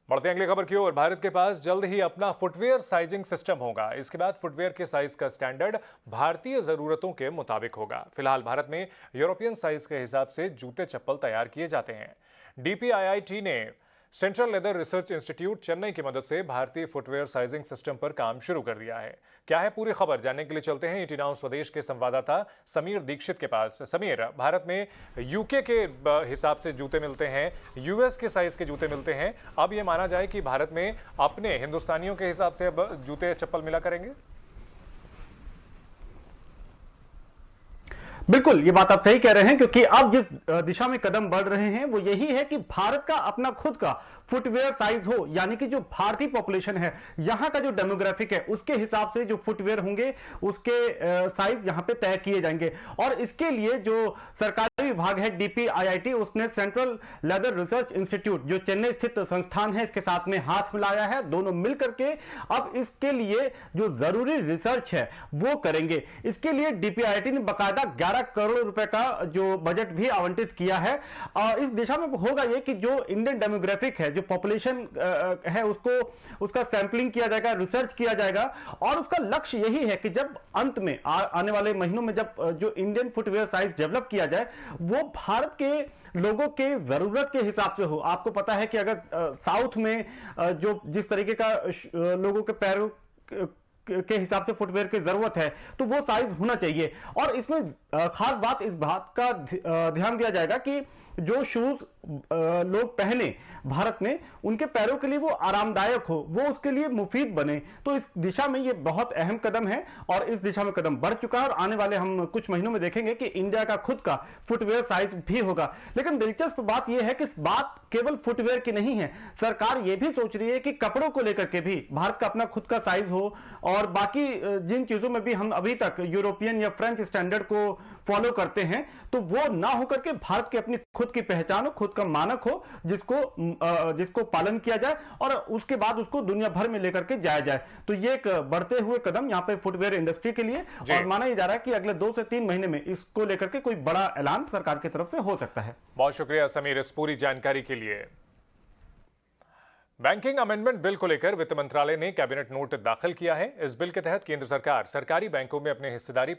बढ़ते हैं अगली खबर की ओर। भारत के पास जल्द ही अपना फुटवेयर साइजिंग सिस्टम होगा। इसके बाद फुटवेयर के साइज का स्टैंडर्ड भारतीय जरूरतों के मुताबिक होगा। फिलहाल भारत में यूरोपियन साइज के हिसाब से जूते चप्पल तैयार किए जाते हैं। डीपीआईआईटी ने central leather research institute Chennai की मदद से भारतीय फुटवेयर साइजिंग सिस्टम पर काम शुरू कर दिया है। क्या है पूरी खबर, जानने के लिए चलते हैं ईटी नाउ स्वदेश के संवाददाता समीर दीक्षित के पास। समीर, भारत में यूके के हिसाब से जूते मिलते हैं, यूएस के साइज के जूते मिलते हैं। अब ये माना जाए कि भारत में अपने हिंदुस्तानियों के हिसाब से अब जूते चप्पल मिला करेंगे। बिल्कुल, ये बात आप सही कह रहे हैं, क्योंकि अब जिस दिशा में कदम बढ़ रहे हैं वो यही है कि भारत का अपना खुद का फुटवेयर साइज हो, यानी कि जो भारतीय पॉपुलेशन है, यहां का जो डेमोग्राफिक है, उसके हिसाब से जो फुटवेयर होंगे उसके साइज यहां पे तय किए जाएंगे। और इसके लिए जो सरकारी विभाग है डीपीआईआईटी, उसने सेंट्रल लेदर रिसर्च इंस्टीट्यूट जो चेन्नई स्थित संस्थान है, इसके साथ में हाथ मिलाया है। दोनों मिलकर के अब इसके लिए जो जरूरी रिसर्च है वो करेंगे। इसके लिए डीपीआईआईटी ने बाकायदा 11 करोड़ रुपए का जो बजट भी आवंटित किया है। इस दिशा में होगा ये कि जो इंडियन डेमोग्राफिक है, जो पॉपुलेशन है, उसका सैंपलिंग किया जाएगा, रिसर्च किया जाएगा। और उसका लक्ष्य यही है कि जब अंत में आने वाले महीनों में जब जो इंडियन फुटवेयर साइज डेवलप किया जाए, वो भारत के लोगों के जरूरत के हिसाब से हो। आपको पता है कि अगर साउथ में जो जिस तरीके का लोगों के पैरों के हिसाब से फुटवेयर की जरूरत है, तो वो साइज होना चाहिए। और इसमें खास बात इस बात का ध्यान दिया जाएगा कि जो शूज लोग पहने भारत में, उनके पैरों के लिए वो आरामदायक हो, वो उसके लिए मुफीद बने। तो इस दिशा में ये बहुत अहम कदम है और इस दिशा में कदम बढ़ चुका है। और आने वाले हम कुछ महीनों में देखेंगे कि इंडिया का खुद का फुटवेयर साइज भी होगा। लेकिन दिलचस्प बात यह है कि इस बात केवल फुटवेयर की नहीं है, सरकार ये भी सोच रही है कि कपड़ों को लेकर के भी भारत का अपना खुद का साइज हो। और बाकी जिन चीजों में भी हम अभी तक यूरोपियन या फ्रेंच स्टैंडर्ड को फॉलो करते हैं, तो वो ना होकर के भारत की अपनी खुद की पहचान हो, खुद का मानक हो, जिसको पालन किया जाए और उसके बाद उसको दुनिया भर में लेकर के जाया जाए। तो ये एक बढ़ते हुए कदम यहाँ पे फुटवेयर इंडस्ट्री के लिए, और माना ही जा रहा है कि अगले 2 से 3 महीने में इसको लेकर के कोई बड़ा ऐलान सरकार की तरफ से हो सकता है। बहुत शुक्रिया समीर इस पूरी जानकारी के लिए। बैंकिंग अमेंडमेंट बिल को लेकर वित्त मंत्रालय ने कैबिनेट नोट दाखिल किया है। इस बिल के तहत केंद्र सरकार सरकारी बैंकों में अपनी हिस्सेदारी